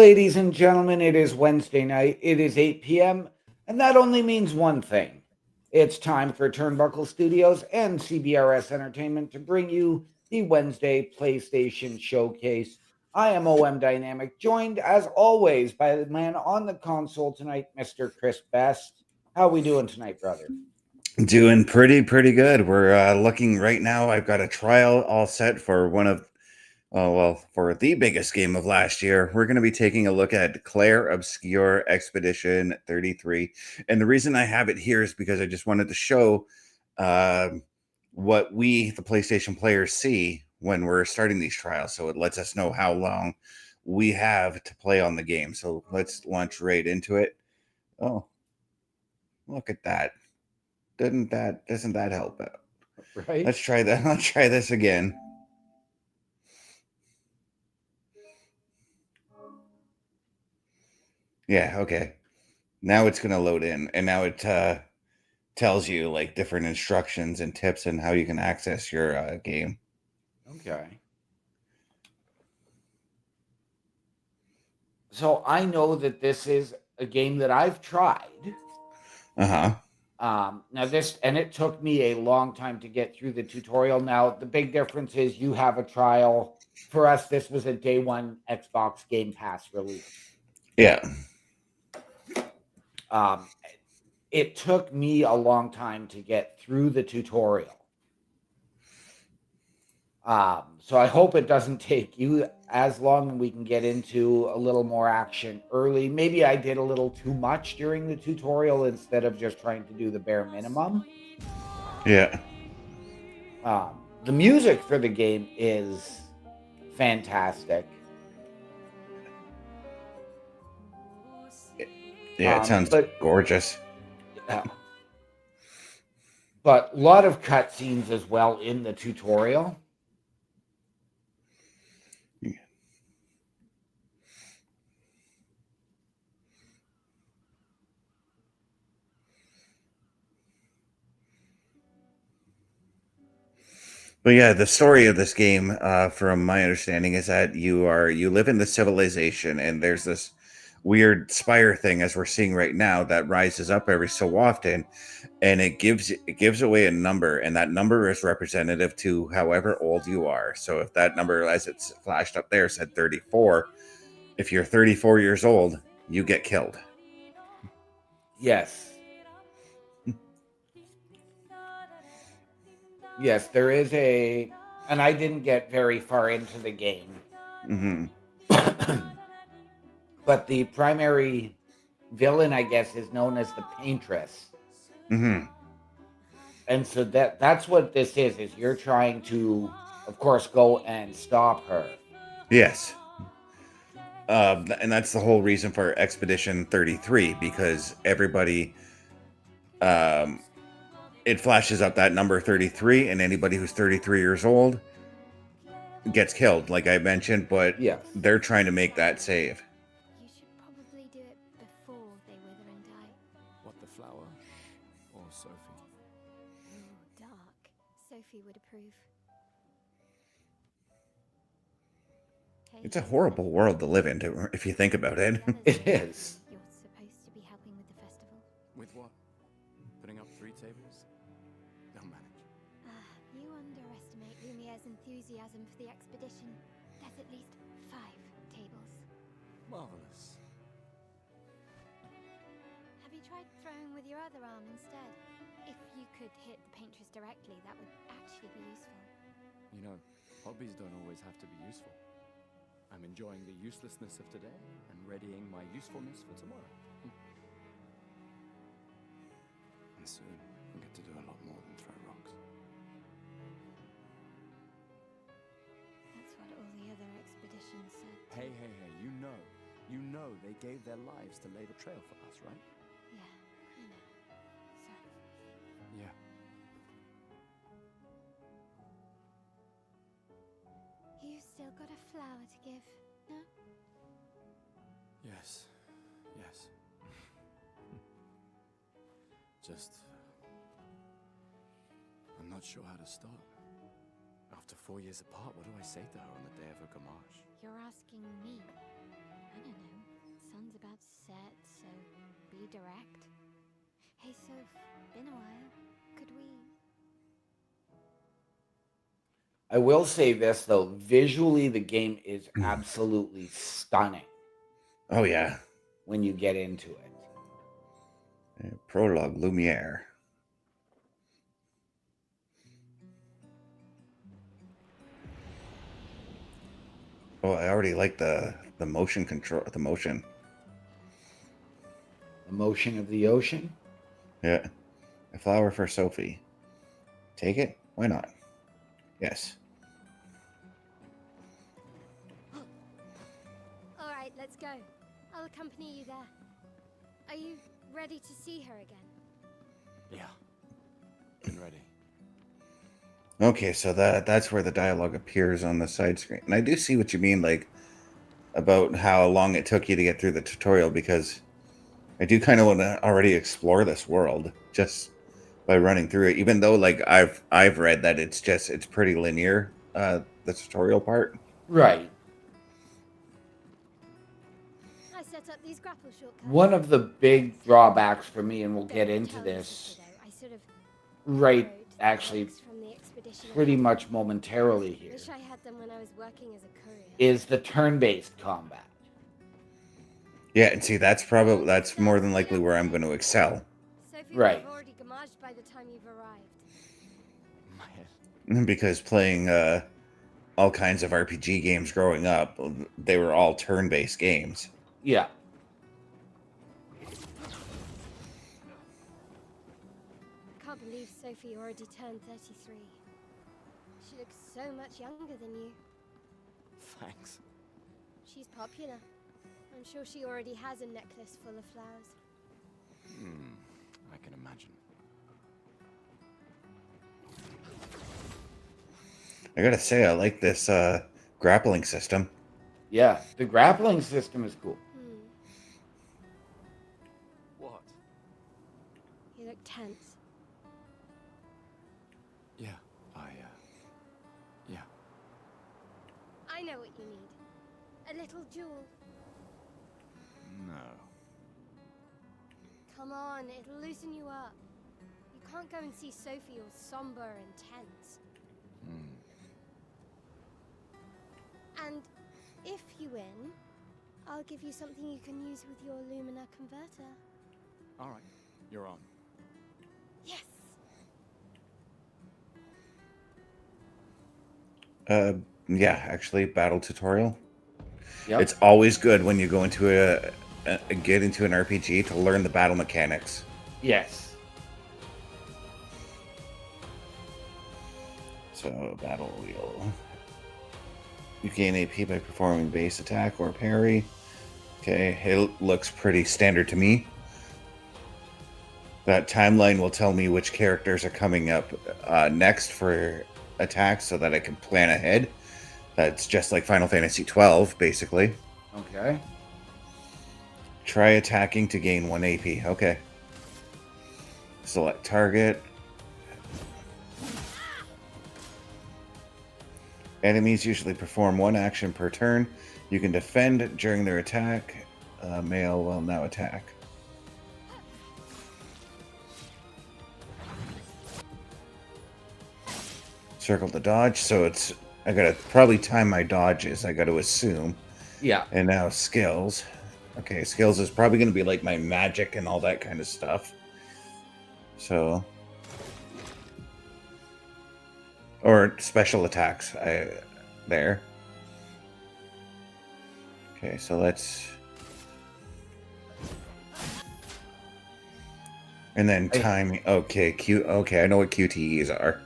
ladies and gentlemen. It is Wednesday night. It is 8 p.m., and that only means one thing. It's time for Turnbuckle Studios and CBRS Entertainment to bring you the Wednesday PlayStation Showcase. I am OM Dynamic, joined as always by the man on the console tonight, Mr. Chris Best. How we doing tonight, brother? Doing pretty good. We're looking right now. I've got a trial all set for for the biggest game of last year. We're going to be taking a look at Clair Obscur Expedition 33. And the reason I have it here is because I just wanted to show what we, the PlayStation players, see when we're starting these trials. So it lets us know how long we have to play on the game. So let's launch right into it. Oh, look at that. Doesn't that help out? Right? Let's try that. Let's try this again. Yeah, okay. Now it's gonna load in, and now it tells you like different instructions and tips and how you can access your game. Okay. So I know that this is a game that I've tried. Uh-huh. Now this, and it took me a long time to get through the tutorial. Now, the big difference is you have a trial. For us, this was a day one Xbox Game Pass release. Yeah. It took me a long time to get through the tutorial. So I hope it doesn't take you as long and we can get into a little more action early. Maybe I did a little too much during the tutorial instead of just trying to do the bare minimum. Yeah. The music for the game is fantastic. Yeah, it sounds gorgeous. But a lot of cutscenes as well in the tutorial. But yeah, the story of this game, from my understanding, is that you live in the civilization, and there's this weird spire thing, as we're seeing right now, that rises up every so often, and it gives away a number, and that number is representative to however old you are. So if that number, as it's flashed up there, said 34, if you're 34 years old, you get killed. Yes. Yes, there is and I didn't get very far into the game. Mm-hmm. But the primary villain, I guess, is known as the Paintress. Mm-hmm. And so that's what this is you're trying to, of course, go and stop her. Yes. And that's the whole reason for Expedition 33, because everybody, it flashes up that number 33, and anybody who's 33 years old gets killed, like I mentioned, but Yes. they're trying to make that save. You should probably do it before they wither and die. What, the flower? Or Sophie? Ooh, dark. Sophie would approve. It's a horrible world to live in, if you think about it. It is. You're supposed to be helping with the festival. With what? Putting up 3 tables? They'll manage. You underestimate Lumiere's enthusiasm for the expedition. There's at least 5 tables. Marvelous. Have you tried throwing with your other arm instead? If you could hit the Paintress directly, that would actually be useful. You know, hobbies don't always have to be useful. I'm enjoying the uselessness of today and readying my usefulness for tomorrow. And soon, we'll get to do a lot more than throw rocks. That's what all the other expeditions said. Hey, you know they gave their lives to lay the trail for us, right? Yeah, I know. Sorry. Yeah. You still got a flower to give, no? Yes. Just... I'm not sure how to start. After 4 years apart, what do I say to her on the day of her gamache? You're asking me. I don't know. upset, so be direct. Hey, Soph, been a while. Could we... I will say this, though. Visually, the game is absolutely stunning Oh, yeah. when you get into it. Prologue Lumiere. Oh, I already like the motion control, the motion. The motion of the ocean? Yeah. A flower for Sophie. Take it? Why not? Yes. All right, let's go. I'll accompany you there. Are you ready to see her again? Yeah. Been ready. Okay, so that's where the dialogue appears on the side screen. And I do see what you mean, like, about how long it took you to get through the tutorial, because I do kind of want to already explore this world just by running through it, even though, like, I've read that it's pretty linear, the tutorial part. Right. I set up these grapple shortcuts. One of the big drawbacks for me, and we'll Don't get tell into your this sister, though. I sort of right, borrowed the actually, books from the expedition I pretty had. much momentarily here, Wish I had them when I was working as a courier. is the turn-based combat. Yeah, and see, that's more than likely where I'm going to excel. Sophie Right. would have already gamaged by the time you've arrived. My head. Because playing all kinds of RPG games growing up, they were all turn-based games. Yeah. I can't believe Sophie already turned 33. She looks so much younger than you. Thanks. She's popular. I'm sure she already has a necklace full of flowers. I can imagine. I gotta say, I like this grappling system. Yeah, the grappling system is cool. What? You look tense. Yeah, yeah. I know what you need. A little jewel. No. Come on, it'll loosen you up. You can't go and see Sophie all somber and tense. And if you win, I'll give you something you can use with your Lumina converter. All right, you're on. Yes! Yeah, actually, battle tutorial. Yep. It's always good when you go into get into an RPG to learn the battle mechanics. Yes. So, battle wheel. You gain AP by performing base attack or parry. Okay, it looks pretty standard to me. That timeline will tell me which characters are coming up next for attacks so that I can plan ahead. That's just like Final Fantasy XII, basically. Okay. Try attacking to gain 1 AP. Okay. Select target. Enemies usually perform 1 action per turn. You can defend during their attack. Male will now attack. Circle to dodge. So it's... I gotta probably time my dodges, I gotta assume. Yeah. And now skills. Okay, skills is probably gonna be like my magic and all that kind of stuff. So... Or special attacks. There. Okay, so let's... And then timing. Okay, okay, I know what QTEs are.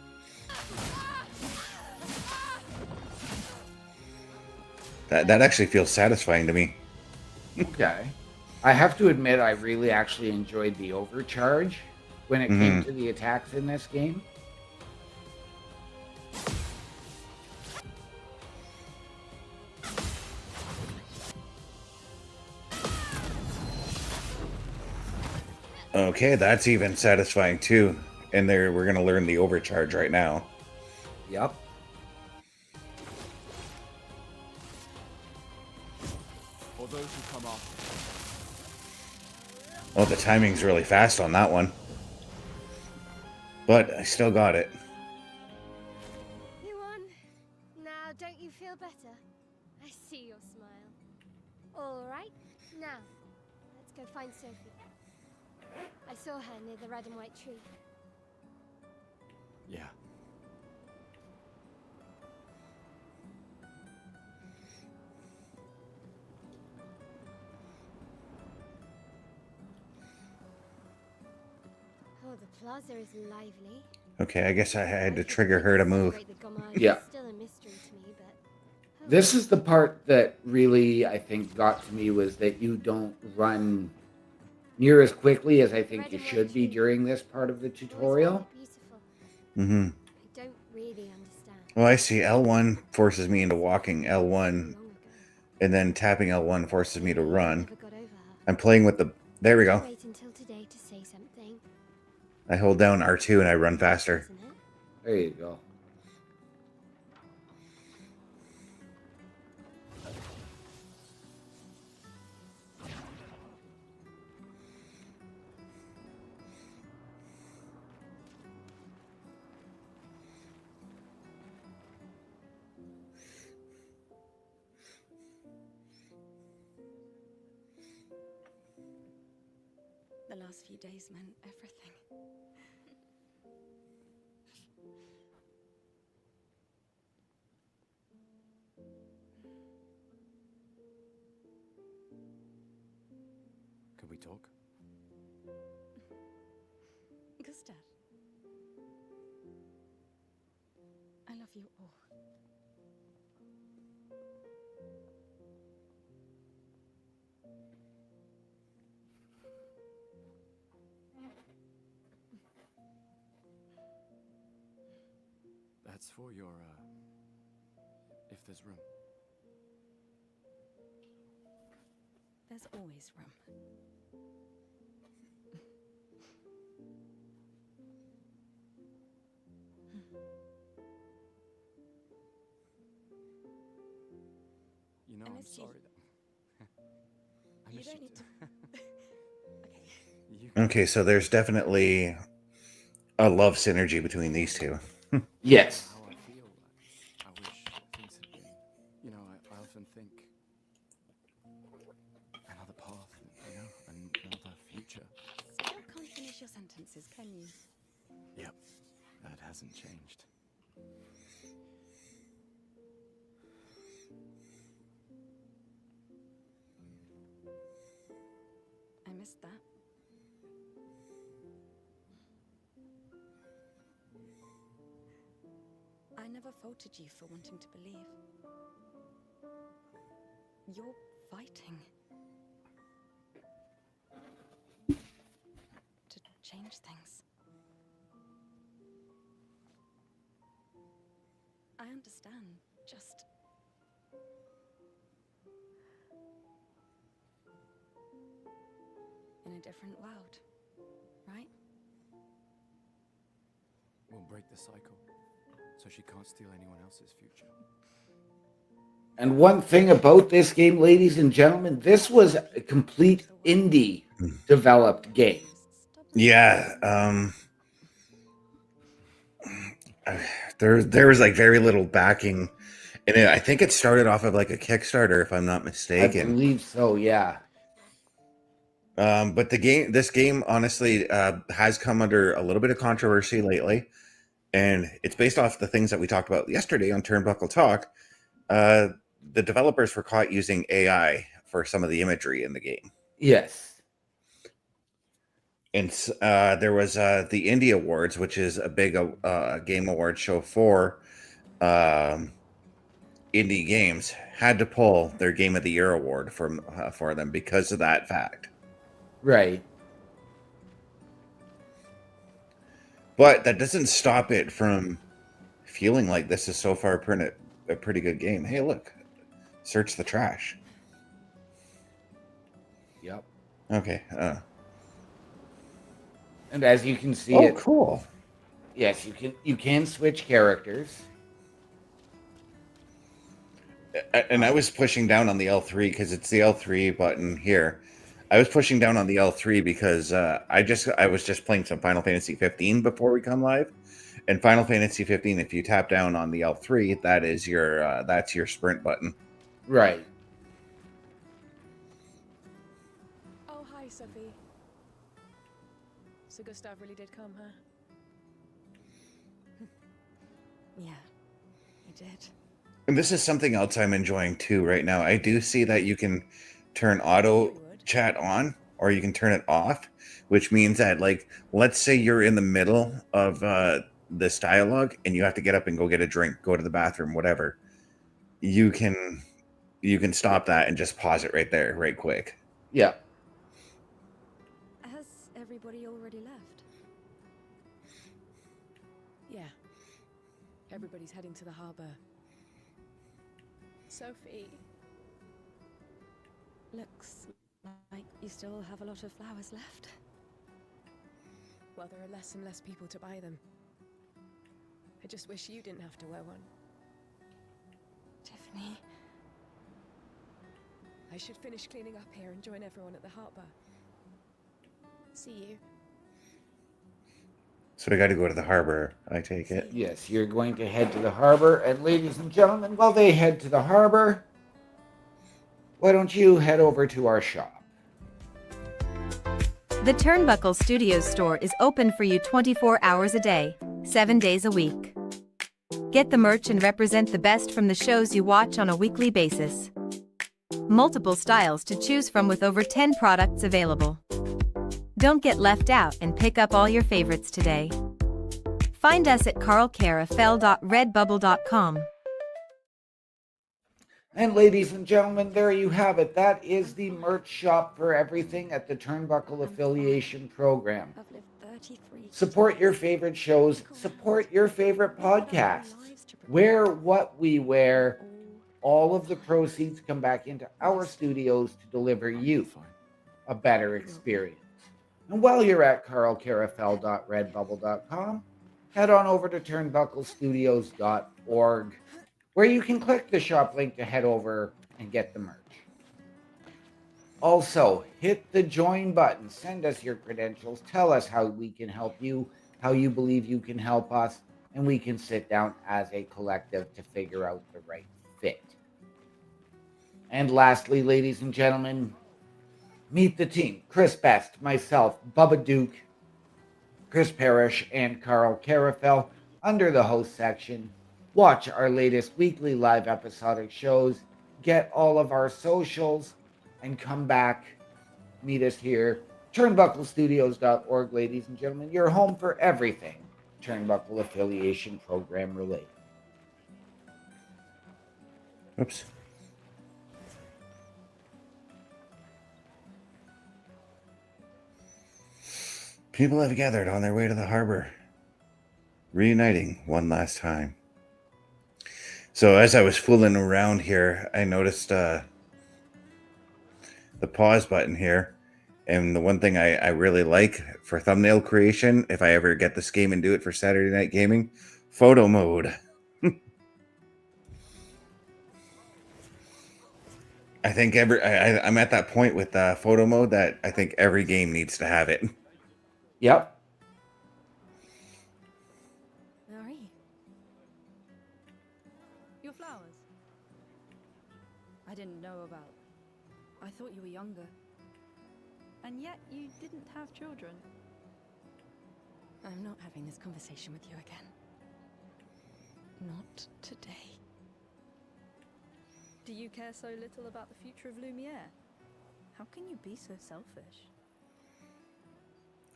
That actually feels satisfying to me. Okay. I have to admit, I really actually enjoyed the overcharge when it came to the attacks in this game. Okay, that's even satisfying too. And there, we're gonna learn the overcharge right now. Yep. For those who come after, Oh, the timing's really fast on that one. But I still got it. You won. Now, don't you feel better? I see your smile. All right, now, let's go find Sophie. I saw her near the red and white tree. Yeah. Oh, the plaza is lively. Okay, I guess I had to trigger her to move. Yeah. Still a mystery to me, but This is the part that really, I think, got to me, was that you don't run near as quickly as I think you should be during this part of the tutorial. Beautiful. Mm-hmm. I don't really understand. Well, I see L1 forces me into walking L1, Long ago. and then tapping L1 forces me to run. Never got over her. I'm playing with the... There we go. Wait until today to say something, I hold down R2 and I run faster. isn't it? There you go. The last few days meant everything. Can we talk? Gustav, I love you all. That's for your, if there's room. There's always room. You know, And I'm if you- sorry that... I You miss don't you need too. Okay. You Okay, so there's definitely a love synergy between these two. Yes. how I feel. I wish things had been... You know, I often think... Another path, you know, another future. Still can't finish your sentences, can you? Yep, that hasn't changed. I missed that. I never faulted you for wanting to believe. You're fighting to change things. I understand, just... in a different world, right? We'll break the cycle, so she can't steal anyone else's future. And one thing about this game, ladies and gentlemen, this was a complete indie developed game. Yeah, there was like very little backing, and I think it started off of like a Kickstarter, if I'm not I mistaken. believe so, yeah. But this game, honestly, has come under a little bit of controversy lately, and it's based off the things that we talked about yesterday on Turnbuckle Talk. The developers were caught using AI for some of the imagery in the game. Yes. And there was the Indie Awards, which is a big game award show for indie games, had to pull their Game of the Year award for them because of that fact. Right. But that doesn't stop it from feeling like this is so far a pretty good game. Hey, look, search the trash. Yep. Okay. And as you can see, Oh, cool. Yes, you can switch characters. And I was pushing down on the L3 because it's the L3 button here. I was pushing down on the L3 because I was just playing some Final Fantasy 15 before we come live. And Final Fantasy 15, if you tap down on the L3, that's your sprint button. Right. Oh, hi, Sophie. So Gustav really did come, huh? Yeah, he did. And this is something else I'm enjoying too right now. I do see that you can turn auto chat on or you can turn it off, which means that, like, let's say you're in the middle of this dialogue and you have to get up and go get a drink, go to the bathroom, whatever. You can stop that and just pause it right there, right quick. Yeah. Has everybody already left? Yeah. Everybody's heading to the harbor. Sophie. Looks like you still have a lot of flowers left. Well, there are less and less people to buy them. I just wish you didn't have to wear one. Tiffany. I should finish cleaning up here and join everyone at the harbor. See you. So I got to go to the harbor, I take it. Yes, you're going to head to the harbor. And ladies and gentlemen, while they head to the harbor, why don't you head over to our shop? The Turnbuckle Studios store is open for you 24 hours a day, 7 days a week. Get the merch and represent the best from the shows you watch on a weekly basis. Multiple styles to choose from with over 10 products available. Don't get left out and pick up all your favorites today. Find us at carlcarafel.redbubble.com. And ladies and gentlemen, there you have it. That is the merch shop for everything at the Turnbuckle Affiliation Program. I've lived 33 Support your favorite shows. Support your favorite podcasts. Wear what we wear. All of the proceeds come back into our studios to deliver you a better experience. And while you're at carlcarafel.redbubble.com, head on over to turnbucklestudios.org, where you can click the shop link to head over and get the merch. Also, hit the join button. Send us your credentials. Tell us how we can help you, how you believe you can help us, and we can sit down as a collective to figure out the right fit. And lastly, ladies and gentlemen, meet the team. Chris Best, myself, Bubba Duke, Chris Parrish, and Carl Carafel under the host section. Watch our latest weekly live episodic shows, get all of our socials, and come back. Meet us here. Turnbucklestudios.org, ladies and gentlemen, your home for everything Turnbuckle Affiliation Program related. Oops. People have gathered on their way to the harbor, reuniting one last time. So as I was fooling around here, I noticed the pause button here. And the one thing I really like for thumbnail creation, if I ever get this game and do it for Saturday Night Gaming, photo mode. I think I'm at that point with photo mode that I think every game needs to have it. Yep. Marie. Your flowers. I didn't know about. I thought you were younger. And yet you didn't have children. I'm not having this conversation with you again. Not today. Do you care so little about the future of Lumiere? How can you be so selfish?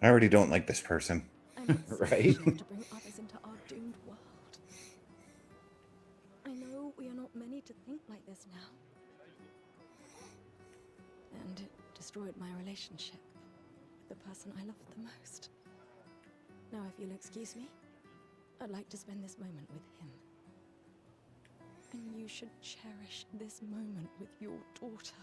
I already don't like this person. I'm Right. to bring others into our doomed world. I know we are not many to think like this now. And it destroyed my relationship with the person I loved the most. Now, if you'll excuse me, I'd like to spend this moment with him. And you should cherish this moment with your daughter.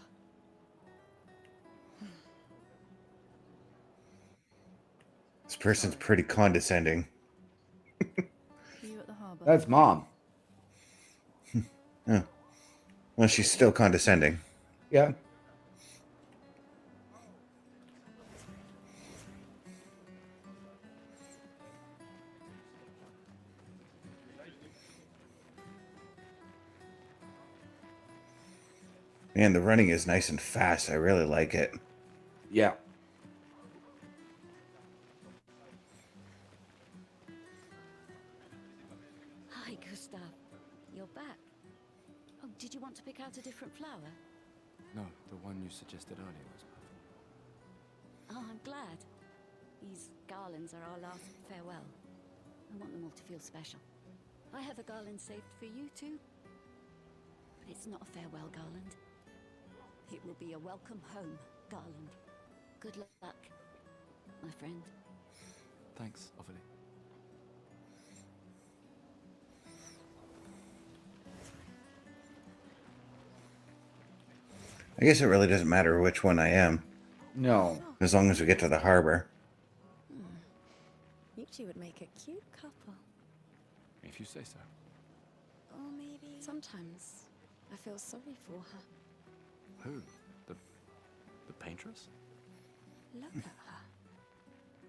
This person's pretty condescending. See you at the harbor. That's Mom. Oh. Well, she's still condescending. Yeah. Man, the running is nice and fast. I really like it. Yeah. Hi, Gustav. You're back. Oh, did you want to pick out a different flower? No, the one you suggested earlier was perfect. Oh, I'm glad. These garlands are our last farewell. I want them all to feel special. I have a garland saved for you too. But it's not a farewell garland. It will be a welcome home garland. Good luck, my friend. Thanks, Ophelia. I guess it really doesn't matter which one I am, No. as long as we get to the harbor. You two would make a cute couple. If you say so. Or maybe... Sometimes I feel sorry for her. Who? The paintress? Look at her.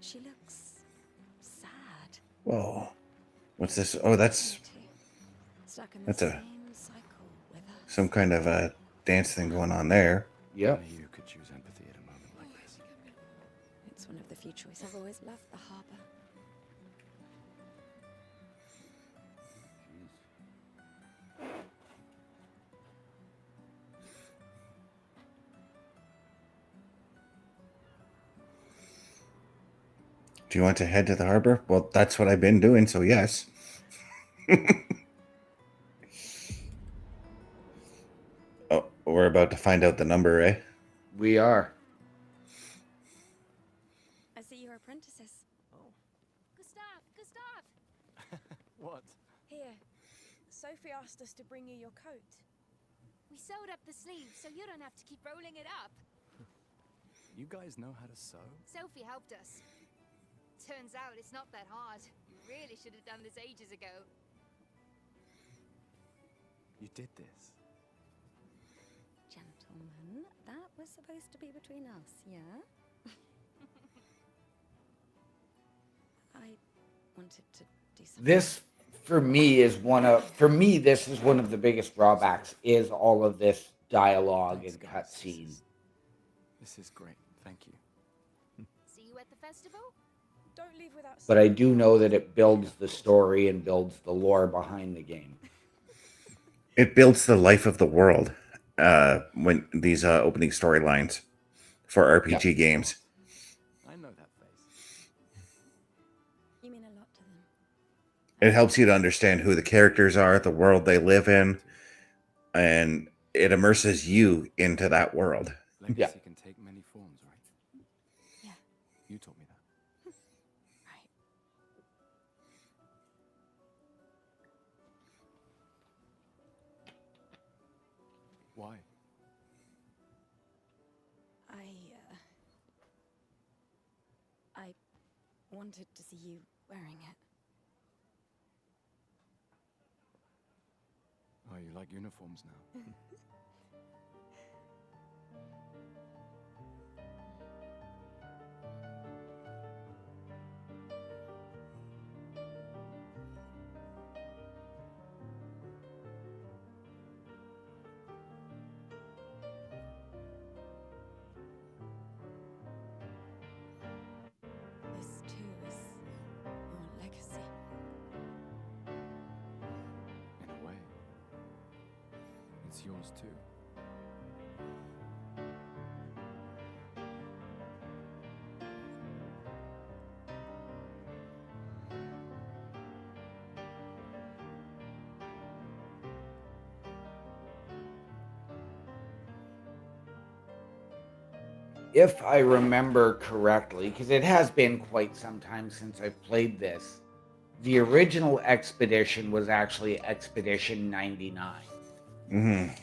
She looks sad. Whoa. What's this? Oh, that's Me too. Stuck in the that's a- same cycle with us. some kind of a dance thing going on there. Yep. Only you could choose empathy at a moment like this. It's one of the few choices. I've always loved the harbor. Do you want to head to the harbor? Well, that's what I've been doing, so yes. Oh, we're about to find out the number, eh? We are. I see you're apprentices. Gustav! Gustav! What? Here. Sophie asked us to bring you your coat. We sewed up the sleeves so you don't have to keep rolling it up. You guys know how to sew? Sophie helped us. Turns out it's not that hard. You really should have done this ages ago. You did this. Gentlemen, that was supposed to be between us, yeah? I wanted to do something. This for me is this is one of the biggest drawbacks is all of this dialogue Thanks, and guys. cutscene. This is great. Thank you. See you at the festival? Don't leave without But I saying do know that it builds the story and builds the lore behind the game. It builds the life of the world when these opening storylines for RPG games. I know that face. You mean a lot to them. It helps you to understand who the characters are, the world they live in, and it immerses you into that world. Legacy Yeah. can take many forms, right? Yeah. You taught me that. Right. Why? I wanted to see you wearing it. Oh, you like uniforms now? This too is your legacy. In a way. It's yours too. If I remember correctly, because it has been quite some time since I've played this, the original Expedition was actually Expedition 99. Mm-hmm.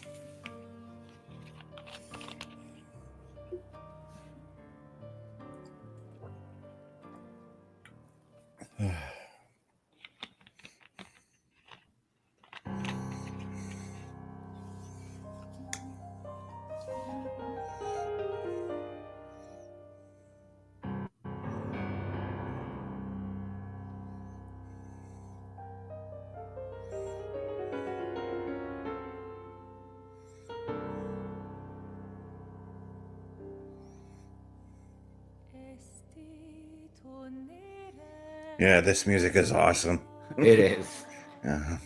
Yeah, this music is awesome. It is. Uh-huh.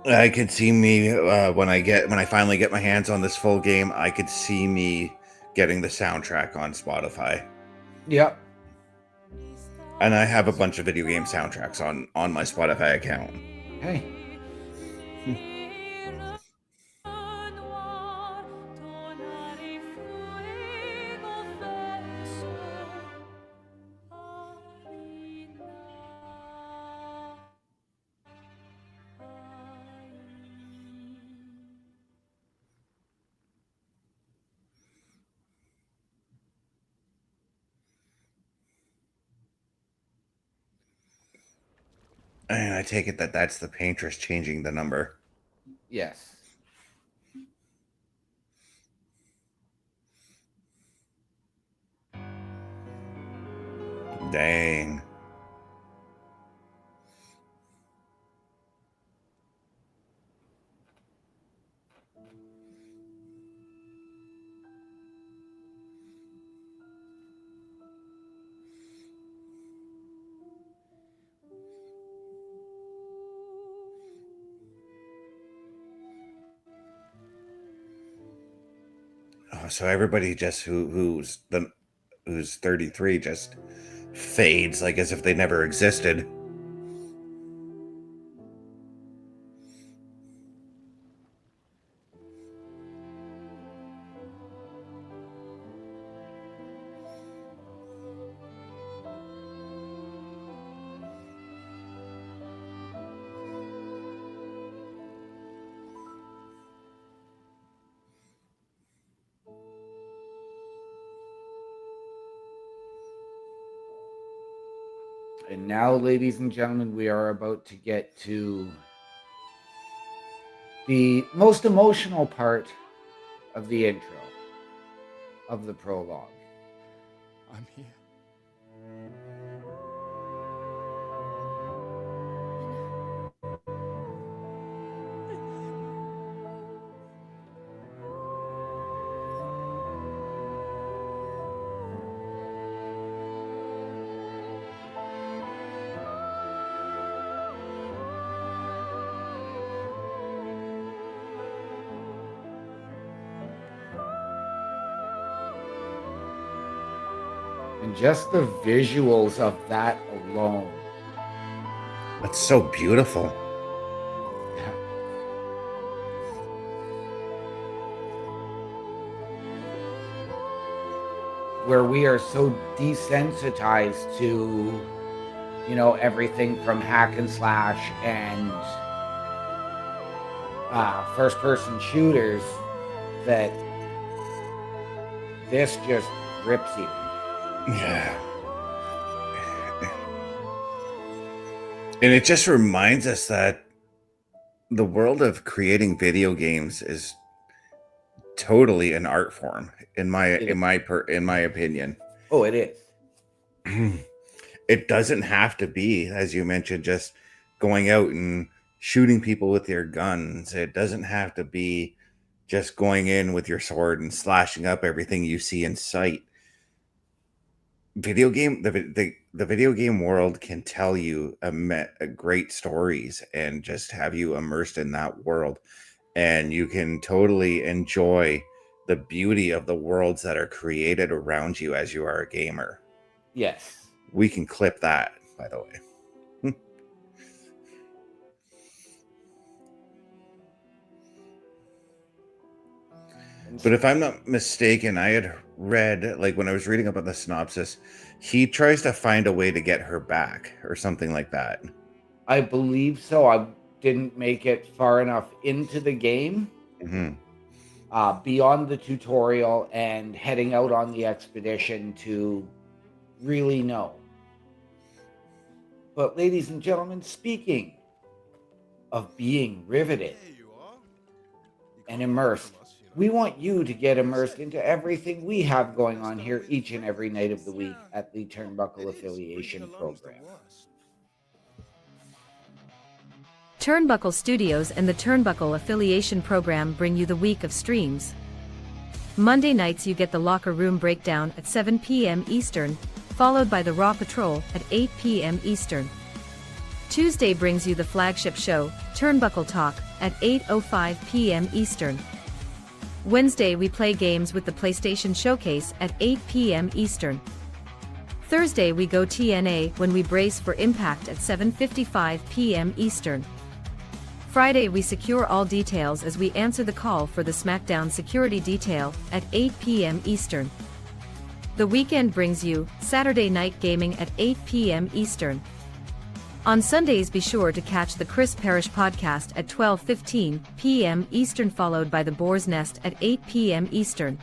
I could see me when I finally get my hands on this full game. I could see me getting the soundtrack on Spotify, Yep. and I have a bunch of video game soundtracks on my Spotify account. Hey. And I take it that that's the paintress changing the number. Yes. Dang. Oh, so everybody just who's 33 just fades like as if they never existed. And now, ladies and gentlemen, we are about to get to the most emotional part of the intro, of the prologue. I'm here. And just the visuals of that alone. That's so beautiful. Where we are so desensitized to, you know, everything from hack and slash and first-person shooters, that this just grips you. Yeah. And it just reminds us that the world of creating video games is totally an art form in my opinion. Oh, it is. It doesn't have to be, as you mentioned, just going out and shooting people with your guns. It doesn't have to be just going in with your sword and slashing up everything you see in sight. The video game world can tell you great stories and just have you immersed in that world, and you can totally enjoy the beauty of the worlds that are created around you as you are a gamer. Yes. We can clip that, by the way. But if I'm not mistaken, I had read, like when I was reading about the synopsis, he tries to find a way to get her back or something like that. I believe so. I didn't make it far enough into the game, beyond the tutorial and heading out on the expedition to really know. But ladies and gentlemen, speaking of being riveted and immersed, We want you to get immersed into everything we have going on here each and every night of the week at the Turnbuckle Affiliation Program. Turnbuckle Studios and the Turnbuckle Affiliation Program bring you the week of streams. Monday nights you get the Locker Room Breakdown at 7 p.m. Eastern, followed by the Raw Patrol at 8 p.m. Eastern. Tuesday brings you the flagship show, Turnbuckle Talk, at 8:05 p.m. Eastern. Wednesday we play games with the PlayStation Showcase at 8 p.m. Eastern. Thursday we go TNA when we brace for Impact at 7:55 p.m. Eastern. Friday we secure all details as we answer the call for the SmackDown security detail at 8 p.m. Eastern. The weekend brings you Saturday Night Gaming at 8 p.m. Eastern. On Sundays be sure to catch the Chris Parrish podcast at 12:15 p.m. Eastern, followed by the Boar's Nest at 8 p.m. Eastern.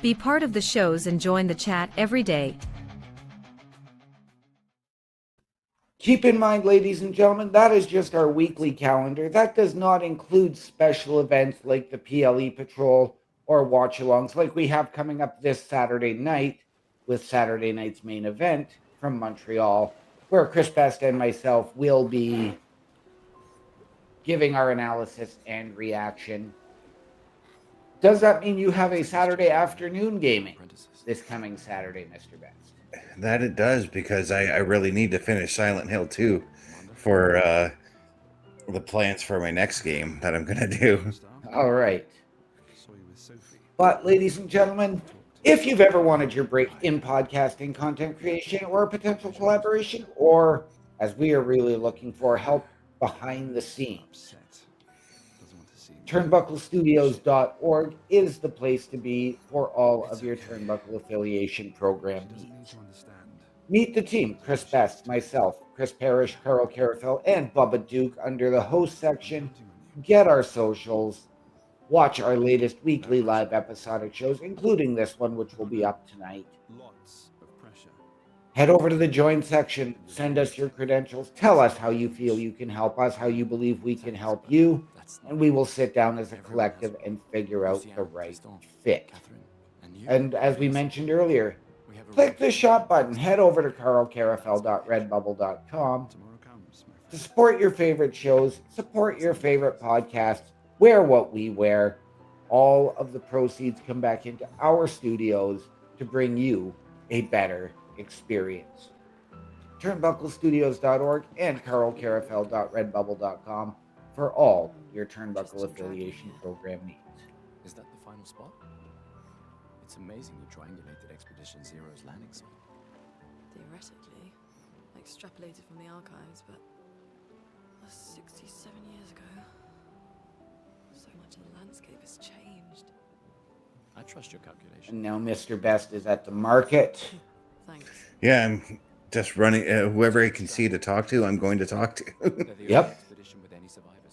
Be part of the shows and join the chat every day. Keep in mind, ladies and gentlemen, that is just our weekly calendar. That does not include special events like the PLE Patrol or watch-alongs like we have coming up this Saturday night with Saturday night's main event from Montreal, where Chris Best and myself will be giving our analysis and reaction. Does that mean you have a Saturday afternoon gaming this coming Saturday, Mr. Best? That it does, because I really need to finish Silent Hill 2 for the plans for my next game that I'm going to do. All right. But, ladies and gentlemen, if you've ever wanted your break in podcasting, content creation, or a potential collaboration, or, as we are really looking for, help behind the scenes, turnbucklestudios.org is the place to be for all of your Turnbuckle Affiliation Program needs. Meet the team, Chris Best, myself, Chris Parrish, Carl Carafel, and Bubba Duke under the host section. Get our socials. Watch our latest weekly live episodic shows, including this one, which will be up tonight. Head over to the join section, send us your credentials, tell us how you feel you can help us, how you believe we can help you, and we will sit down as a collective and figure out the right fit. And as we mentioned earlier, click the shop button, head over to carlcarafel.redbubble.com to support your favorite shows, support your favorite podcasts, wear what we wear. All of the proceeds come back into our studios to bring you a better experience. Turnbucklestudios.org and carlcarafel.redbubble.com for all your Turnbuckle Affiliation Program needs. Is that the final spot? It's amazing you triangulated Expedition Zero's landing site. Theoretically, I extrapolated from the archives, but that's 67 years ago. So much of the landscape has changed. I trust your calculation. And now Mr. Best is at the market. Thanks. Yeah, I'm just running. Whoever I can see to talk to, I'm going to talk to. Yep. Expedition with any survivors.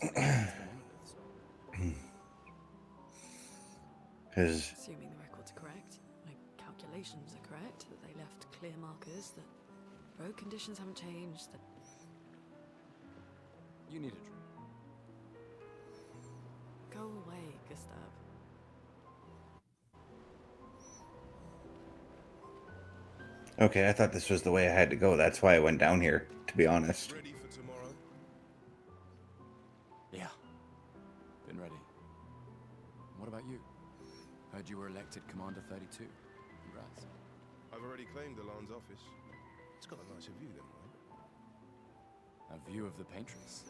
Because Assuming the records are correct, my calculations are correct, that they left clear markers, that road conditions haven't changed, that... You need a drink. Go away, Gustav. okay, I thought this was the way I had to go. That's why I went down here, to be honest. Ready for tomorrow? Yeah. Been ready. What about you? Heard you were elected Commander 32. Congrats. I've already claimed Alon's office. It's got a nicer view than mine. A view of the Paintress.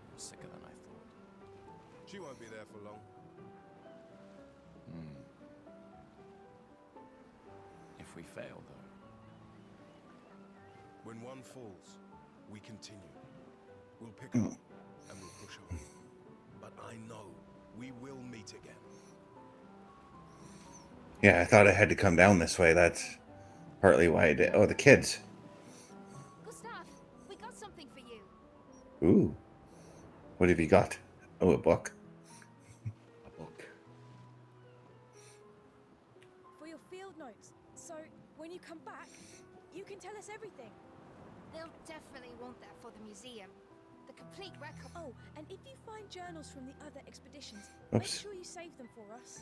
You're sicker than I thought. She won't be there for long. If we fail, though. When one falls, we continue. We'll pick up and we'll push on. But I know we will meet again. Yeah, I thought I had to come down this way. That's partly why I did. Oh, the kids. Gustav, we got something for you. Ooh. What have you got? Oh, a book. A book. For your field notes. So, when you come back, you can tell us everything. They'll definitely want that for the museum. The complete record. Oh, and if you find journals from the other expeditions, make Oops. sure you save them for us.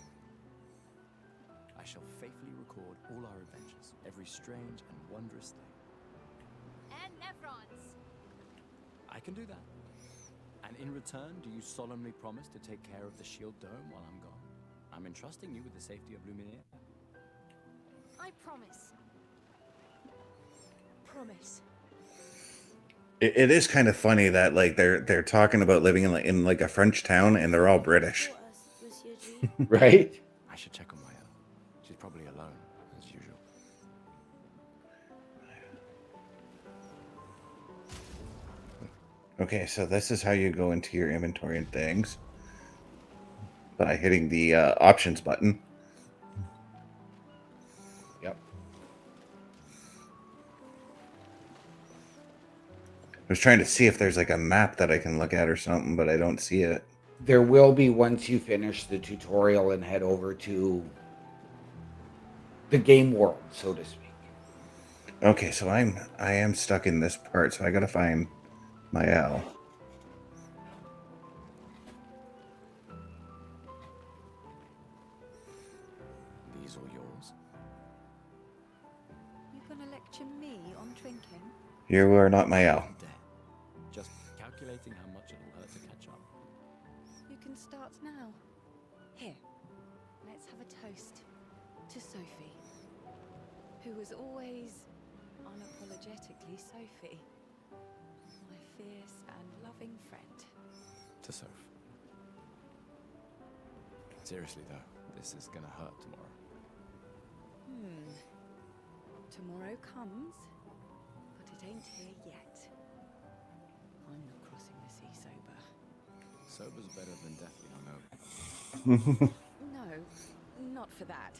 I shall faithfully record all our adventures, every strange and wondrous thing. And Nevrons. I can do that. And in return, do you solemnly promise to take care of the shield dome while I'm gone? I'm entrusting you with the safety of Luminaire. I promise. Promise. It is kind of funny that like they're talking about living in like a French town and they're all British. For us, Monsieur G. Right? I should check on Maya. She's probably alone, as usual. Okay, so this is how you go into your inventory and things by hitting the options button. Yep. I was trying to see if there's like a map that I can look at or something, but I don't see it. There will be once you finish the tutorial and head over to the game world, so to speak. Okay, so I am stuck in this part, so I gotta find my L. These all yours? You gonna lecture me on drinking? You are not my L. Dead. Just calculating how much it'll hurt to catch up. You can start now. Here, let's have a toast to Sophie, who was always unapologetically Sophie, my fierce and loving friend. To Soph. Seriously though, this is gonna hurt tomorrow. Tomorrow comes, but it ain't here yet. I'm not crossing the sea sober. Sober's better than deathly hungover. No, not for that.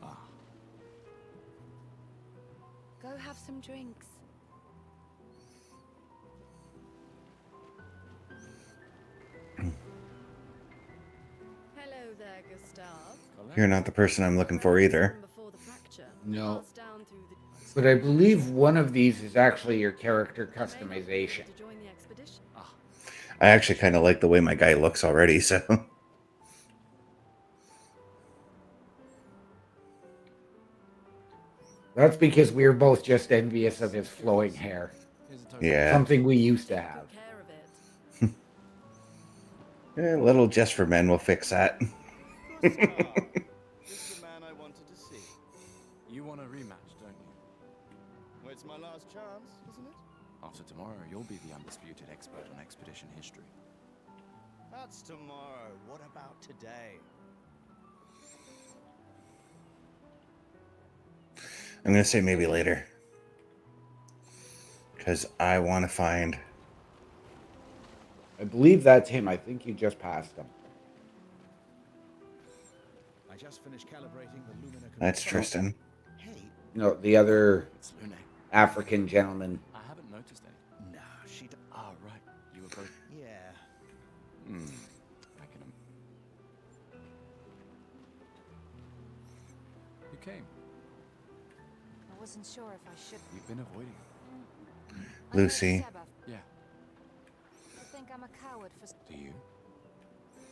Ah, Go have some drinks. Hello there, Gustav. You're not the person I'm looking for either. Before the fracture. No. Passed down through the But I believe one of these is actually your character customization. to join the expedition. I actually kind of like the way my guy looks already, so. That's because we're both just envious of his flowing hair. here's a token. Yeah. Something we used to have. Take care of it. A little just for men will fix that. Gustav, this is the man I wanted to see. You want a rematch, don't you? Well, it's my last chance, isn't it? After tomorrow, you'll be the undisputed expert on expedition history. That's tomorrow. What about today? I'm going to say maybe later. Because I want to find... I believe that's him. I think you just passed him. I just finished calibrating the Lumina That's control. Tristan. Hey, No, the other It's Lune. African gentleman. I haven't noticed any. nah, she. Ah, right. You were both. Yeah. I can. You came. I wasn't sure if I should. You've been avoiding it. Lucy. Yeah. I think I'm a coward for. Do you?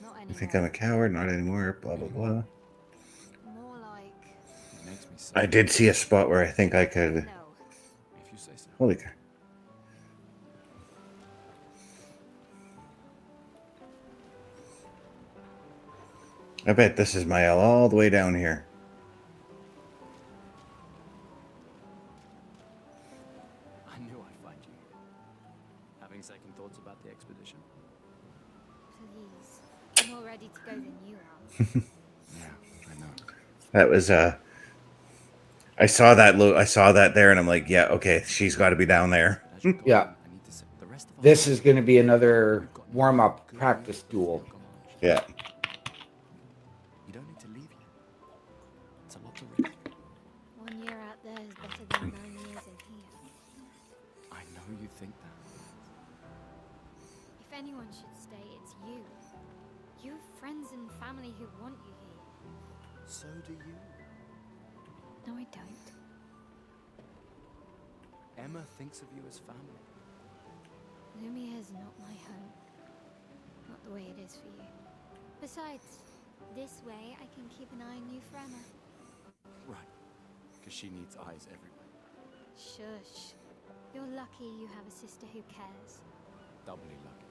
Not anymore. You think I'm a coward? Not anymore. Blah, blah, blah. More like. It makes me sad. I did see a spot where I think I could... No. If you say so. Holy cow. I bet this is my L all the way down here. I knew I'd find you here. Having second thoughts about the expedition? Please. I'm more ready to go than you are. Yeah, I know. That was I saw that there and I'm like, yeah, okay, she's got to be down there. As you go Yeah. on, I need to say, the rest of us- This is going to be another warm-up practice duel. Yeah. You don't need to leave yet. It's a lot to risk. 1 year out there is better than 9 years in here. I know you think that. If anyone should stay, it's you. You have friends and family who want you here. So do you. No, I don't. Emma thinks of you as family. Lumiere's not my home. Not the way it is for you. Besides, this way I can keep an eye on you forever. Right. Because she needs eyes everywhere. Shush. You're lucky you have a sister who cares. Doubly lucky.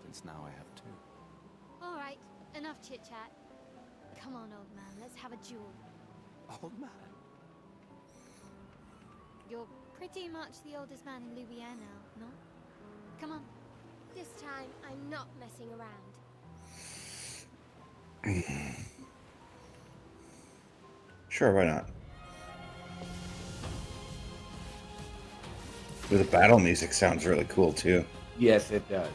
Since now I have two. Alright, enough chit-chat. Come on, old man, let's have a duel. Old man. You're pretty much the oldest man in Lumiere now, no? Come on. This time, I'm not messing around. Sure, why not? Ooh, the battle music sounds really cool too. Yes, it does.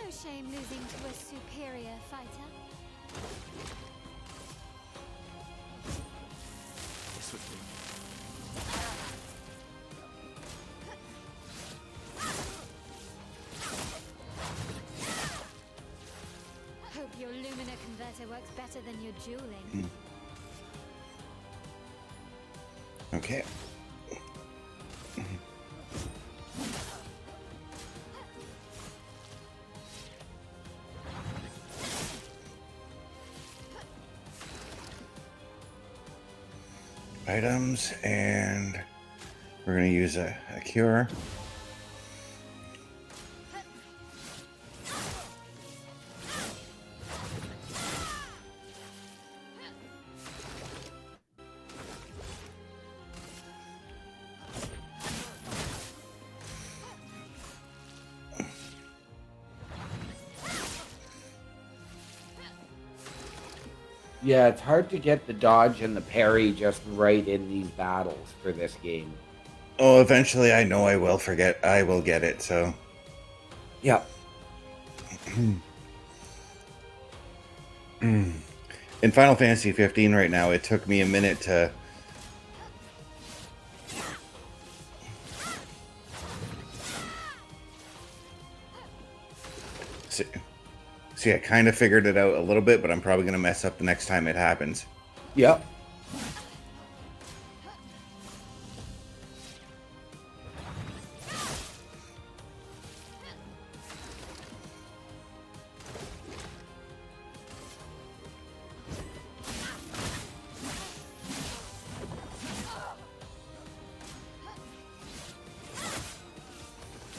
No shame losing to a superior fighter. This would be. Hope your Lumina converter works better than your dueling. Okay. Items, and we're going to use a cure. Yeah, it's hard to get the dodge and the parry just right in these battles for this game. Oh, eventually I know I will forget. I will get it, so. Yeah. In Final Fantasy 15 right now, it took me a minute to... See, I kind of figured it out a little bit, but I'm probably going to mess up the next time it happens. Yep.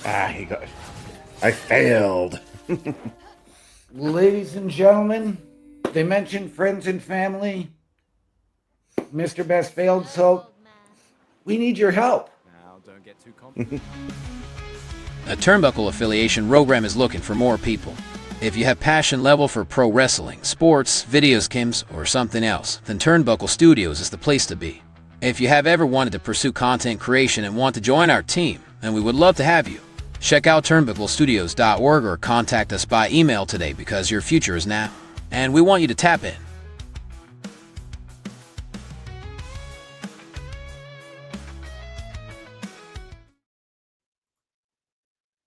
Ah, he got... I failed. Ladies and gentlemen, they mentioned friends and family. Mr. Best failed, so we need your help. Now, don't get too confident. A Turnbuckle affiliation program is looking for more people. If you have passion level for pro wrestling, sports, video games, or something else, then Turnbuckle Studios is the place to be. If you have ever wanted to pursue content creation and want to join our team, then we would love to have you. Check out turnbucklestudios.org or contact us by email today because your future is now, and we want you to tap in.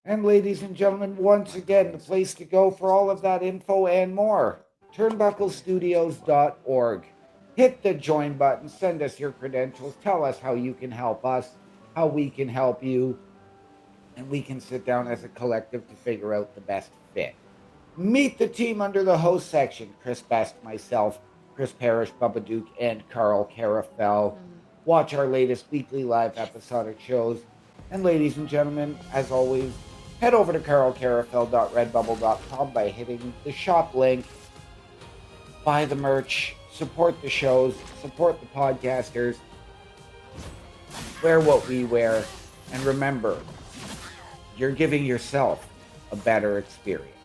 And ladies and gentlemen, once again, the place to go for all of that info and more, turnbucklestudios.org. Hit the join button, send us your credentials, tell us how you can help us, how we can help you, and we can sit down as a collective to figure out the best fit. Meet the team under the host section, Chris Best, myself, Chris Parrish, Bubba Duke, and Carl Carafell. Watch our latest weekly live episodic shows. And ladies and gentlemen, as always, head over to carlcarafell.redbubble.com by hitting the shop link. Buy the merch, support the shows, support the podcasters, wear what we wear, and remember, you're giving yourself a better experience.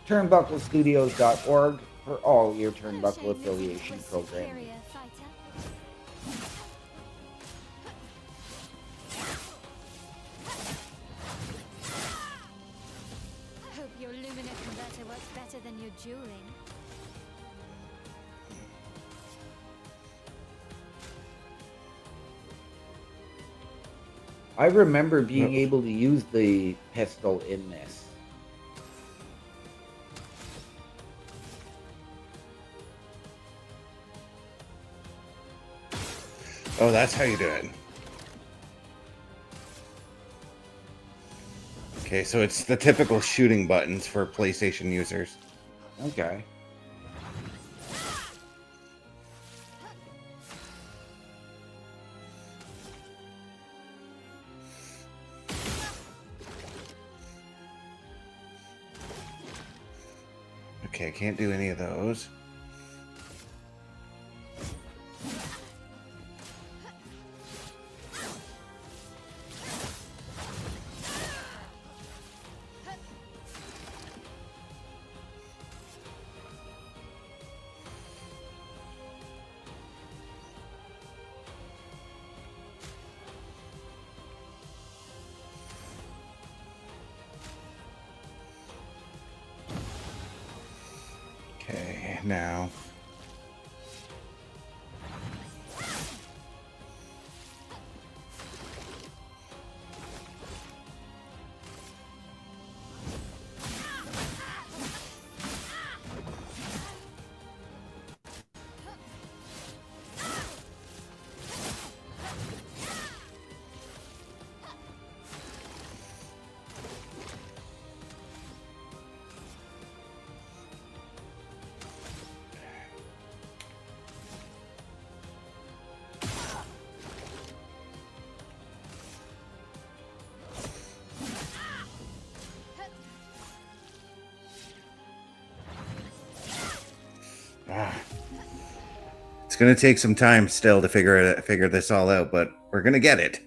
Turnbucklestudios.org for all your Turnbuckle affiliation programs. Hope your Lumina converter works better than your dueling. I remember being Oh. able to use the pistol in this. Oh, that's how you do it. Okay, so it's the typical shooting buttons for PlayStation users. Okay. Okay, I can't do any of those. Okay, now. It's gonna take some time still to figure this all out, but we're gonna get it.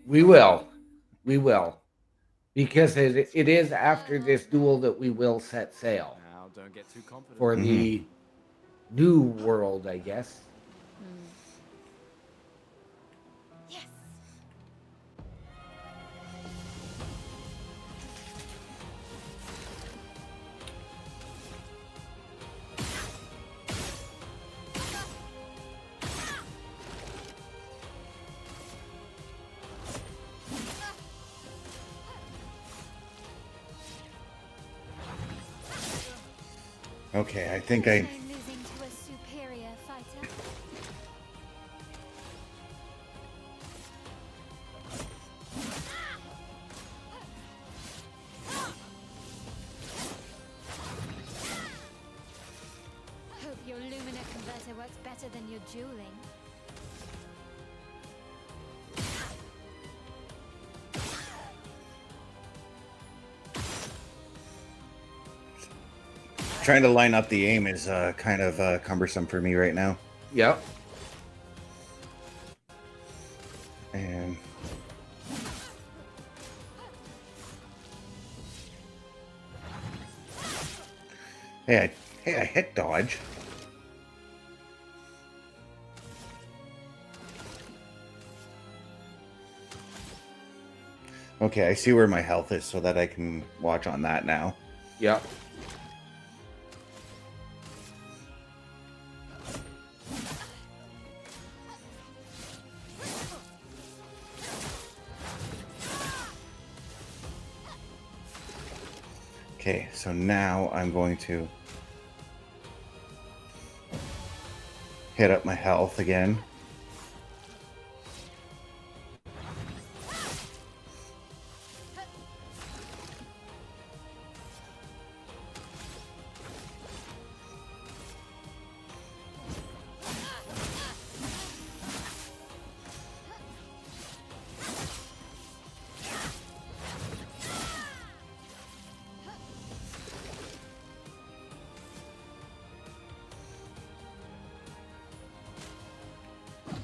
We will. We will. Because it is after this duel that we will set sail Now, don't get too confident. for the new world, I guess. Yes. Okay, I think No shame losing to a superior fighter. Hope your Lumina converter works better than your dueling. trying to line up the aim is kind of cumbersome for me right now. Yep. And hey, I hit dodge. Okay, I see where my health is so that I can watch on that now. Yep. Okay, so now I'm going to hit up my health again.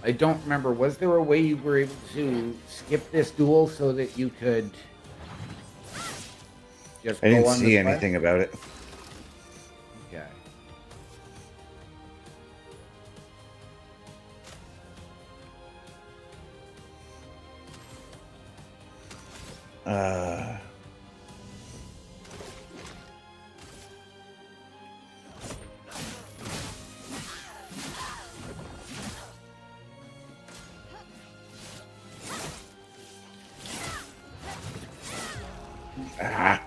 I don't remember. Was there a way you were able to skip this duel so that you could just I didn't go on see the quest? anything about it. Okay. Ah.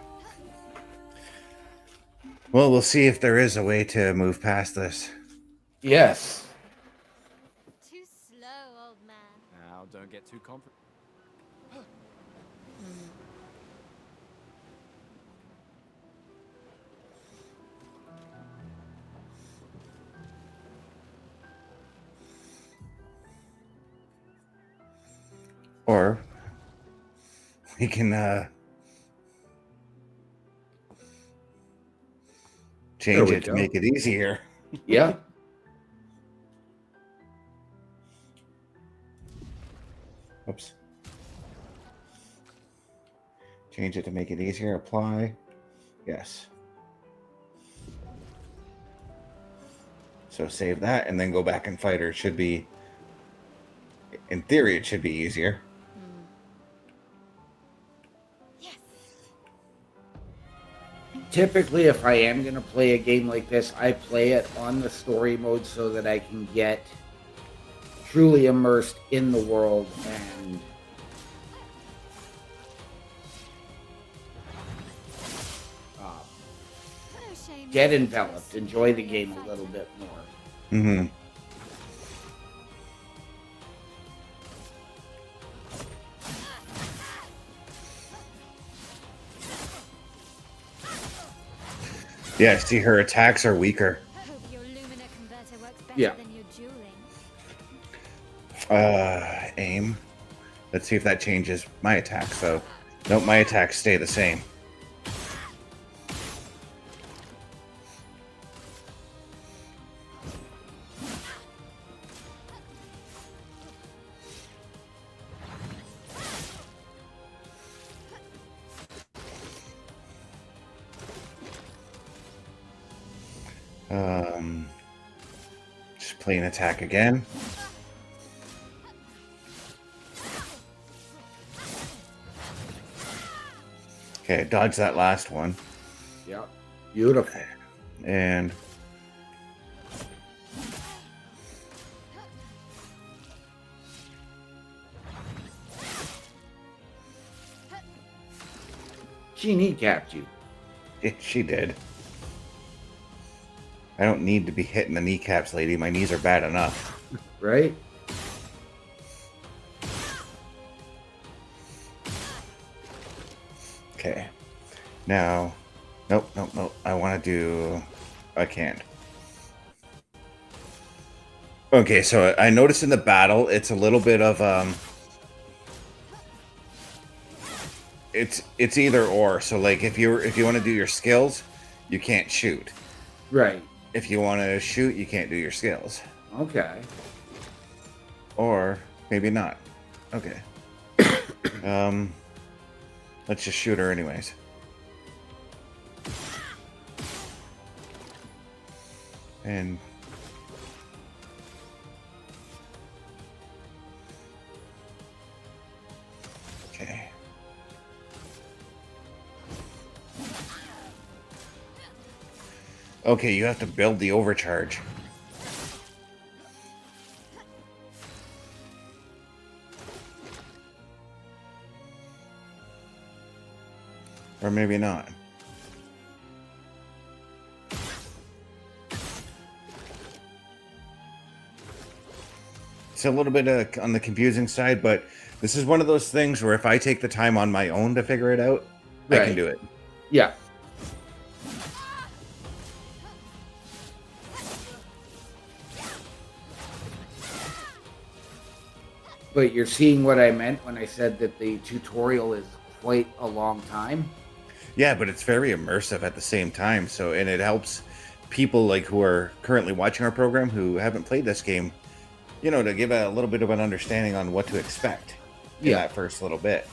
Well, we'll see if there is a way to move past this. Yes. Too slow, old man. Now, don't get too confident. Or we can change we it to go. make it easier. Yeah. Oops. Change it to make it easier. Apply. Yes. So save that and then go back and fight her. It should be, in theory, it should be easier. Typically, if I am going to play a game like this, I play it on the story mode so that I can get truly immersed in the world and get enveloped, enjoy the game a little bit more. Mm-hmm. Yeah, see, her attacks are weaker. Hope your Lumina converter works better Yeah. than your dueling. Aim. Let's see if that changes my attacks. So, nope, my attacks stay the same. Just play an attack again. Okay, dodge that last one. Yeah. Beautiful. And She kneecapped you. she did. I don't need to be hitting the kneecaps, lady. My knees are bad enough. Right? Okay. Now, nope. I want to do... I can't. Okay, so I noticed in the battle, it's a little bit of, It's either or. So, like, if you want to do your skills, you can't shoot. Right. If you want to shoot, you can't do your skills. Okay. Or maybe not. Okay. Let's just shoot her anyways. And okay. Okay, you have to build the overcharge. Or maybe not. It's a little bit on the confusing side, but this is one of those things where if I take the time on my own to figure it out, I can do it. Yeah. But you're seeing what I meant when I said that the tutorial is quite a long time. Yeah, but it's very immersive at the same time. So, and it helps people like who are currently watching our program who haven't played this game, you know, to give a little bit of an understanding on what to expect in that first little bit.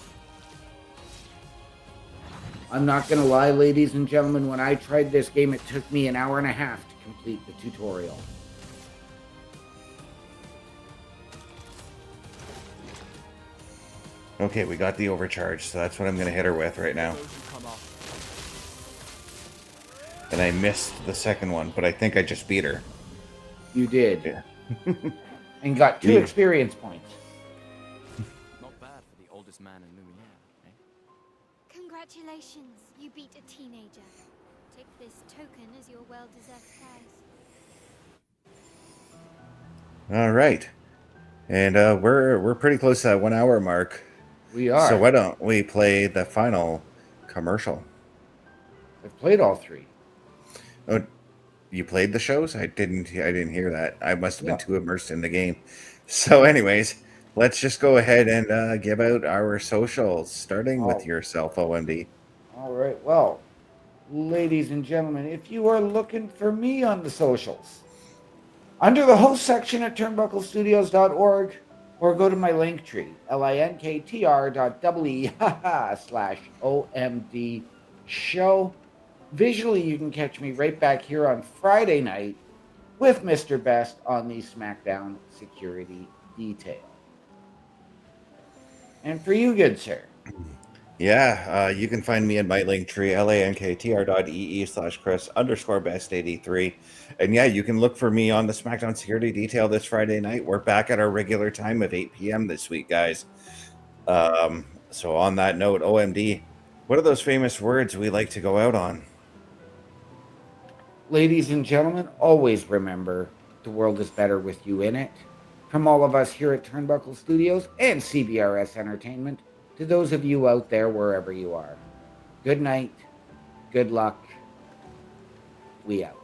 I'm not going to lie, ladies and gentlemen, when I tried this game, it took me an hour and a half to complete the tutorial. Okay, we got the overcharge, so that's what I'm going to hit her with right now. And I missed the second one, but I think I just beat her. You did. Yeah. And got 2 experience points. Not bad for the oldest man in Lumiere, eh? Congratulations, you beat a teenager. Take this token as your well-deserved prize. All right. And we're pretty close to that 1 hour mark. We are. So why don't we play the final commercial? I've played all three. Oh, you played the shows? I didn't hear that. I must have been too immersed in the game. So anyways, let's just go ahead and give out our socials, starting with yourself, OMD. All right. Well, ladies and gentlemen, if you are looking for me on the socials, under the host section at turnbucklestudios.org, or go to my link tree, linktr.ee/OMD show. Visually, you can catch me right back here on Friday night with Mr. Best on the SmackDown Security Detail. And for you, good sir. Yeah, you can find me in my link tree, linktr.ee/Chris_Best83. And yeah, you can look for me on the SmackDown Security Detail this Friday night. We're back at our regular time of 8 p.m. this week, guys. So on that note, OMD, what are those famous words we like to go out on? Ladies and gentlemen, always remember the world is better with you in it. From all of us here at Turnbuckle Studios and CBRS Entertainment, to those of you out there wherever you are, good night, good luck, we out.